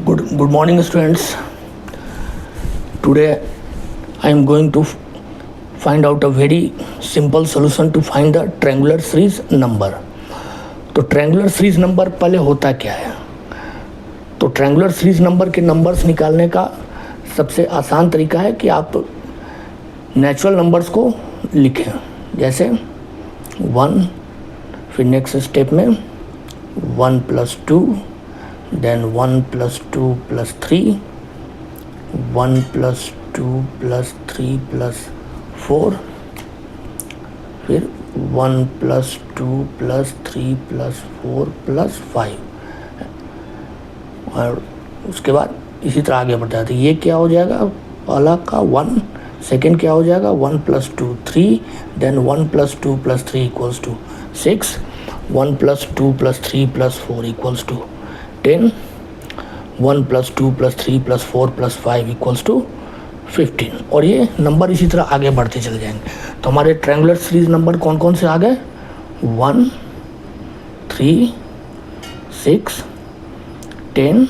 Good morning, students. Today I am going to find out a very simple solution to find the triangular series number. तो triangular series number पहले होता क्या है? तो triangular series number के numbers निकालने का सबसे आसान तरीका है कि आप नेचुरल नंबर्स को लिखें, जैसे 1, फिर नेक्स्ट स्टेप में 1 + 2, देन 1 + 2 + 3, 1 + 2 + 3 + 4, फिर 1 + 2 + 3 + 4 + 5, और उसके बाद इसी तरह आगे बढ़ता है। तो ये क्या हो जाएगा, पहला का 1, सेकेंड क्या हो जाएगा 1 + 2 3, देन 1 + 2 + 3 = 6, 1 + 2 + 3 + 4 = 10, 1 + 2 + 3 + 4 + 5 = 15, और ये नंबर इसी तरह आगे बढ़ते चले जाएंगे। तो हमारे ट्रायंगुलर सीरीज नंबर कौन कौन से आ गए, 1, 3, 6, 10,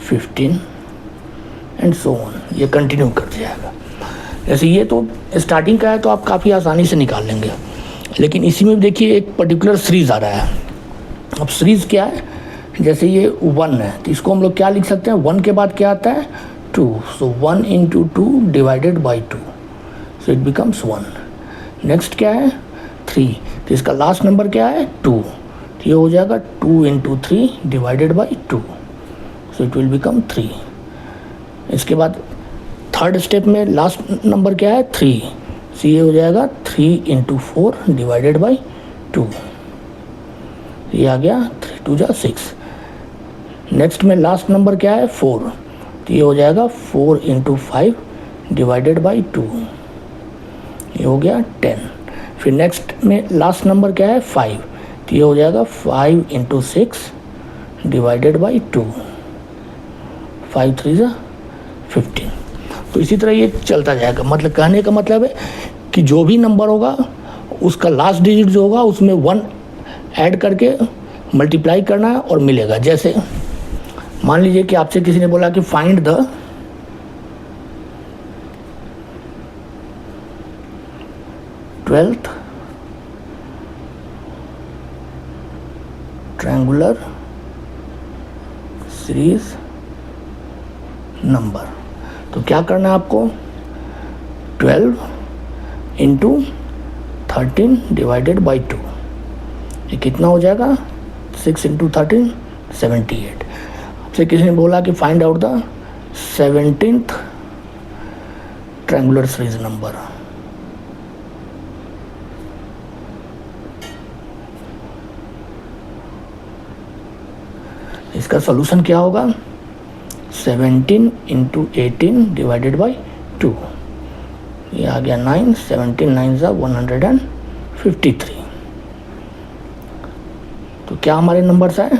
15 एंड सो ऑन, ये कंटिन्यू करते जाएगा। जैसे ये तो स्टार्टिंग का है तो आप काफ़ी आसानी से निकाल लेंगे, लेकिन इसी में देखिए एक पर्टिकुलर सीरीज़ आ रहा है। अब सीरीज़ क्या है, जैसे ये 1 है तो इसको हम लोग क्या लिख सकते हैं, 1 के बाद क्या आता है 2, सो 1 × 2 / 2, सो इट बिकम्स 1। नेक्स्ट क्या है 3, तो इसका लास्ट नंबर क्या है 2, तो ये हो जाएगा 2 × 3 / 2, सो इट विल बिकम 3। इसके बाद थर्ड स्टेप में लास्ट नंबर क्या है 3, सो ये हो जाएगा 3 × 4 / 2, ये आ गया 3 × 2 = 6। नेक्स्ट में लास्ट नंबर क्या है 4, तो ये हो जाएगा 4 × 5 / 2, ये हो गया 10। फिर नेक्स्ट में लास्ट नंबर क्या है 5, तो ये हो जाएगा 5 × 6 / 2, 5 × 3 = 15। तो इसी तरह ये चलता जाएगा। मतलब कहने का मतलब है कि जो भी नंबर होगा उसका लास्ट डिजिट जो होगा उसमें 1 ऐड करके मल्टीप्लाई करना है और मिलेगा। जैसे मान लीजिए कि आपसे किसी ने बोला कि find the twelfth triangular series number, तो क्या करना है आपको, 12 × 13 / 2, ये कितना हो जाएगा 6 × 13 78। आपसे किसी ने बोला कि find out the 17th triangular series number, इसका सॉल्यूशन क्या होगा, 17 × 18 / 2, ये आ गया 9, 17 9 = 153। तो क्या हमारे नंबर्स आए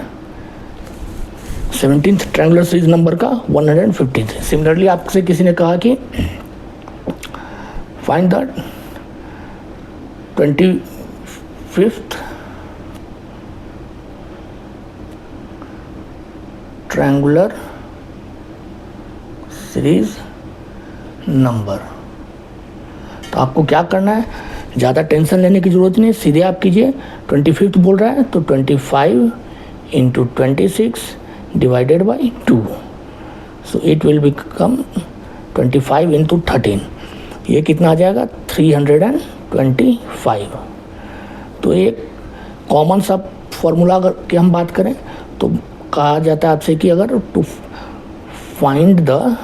17th ट्रायंगुलर सीरीज नंबर का 153। सिमिलरली आपसे किसी ने कहा कि find the 25th triangular series number, तो आपको क्या करना है, ज़्यादा टेंशन लेने की ज़रूरत नहीं, सीधे आप कीजिए। 25th बोल रहा है तो 25 × 26 / 2, सो इट विल बिकम 25 × 13, ये कितना आ जाएगा 325। तो एक कॉमन सा फॉर्मूला अगर की हम बात करें तो कहा जाता है आपसे कि अगर to find the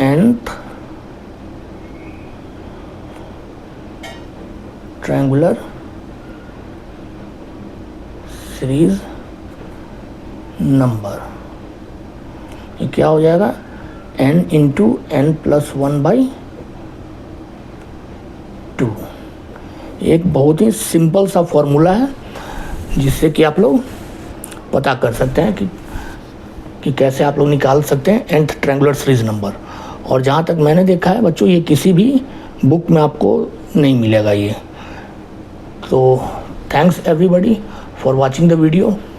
nth triangular series number, ये क्या हो जाएगा n × n + 1/2। एक बहुत ही सिंपल सा फॉर्मूला है जिससे कि आप लोग पता कर सकते हैं कि कैसे आप लोग निकाल सकते हैं nth ट्रायंगुलर सीरीज नंबर। और जहाँ तक मैंने देखा है बच्चों, ये किसी भी बुक में आपको नहीं मिलेगा ये। तो thanks everybody for watching the video.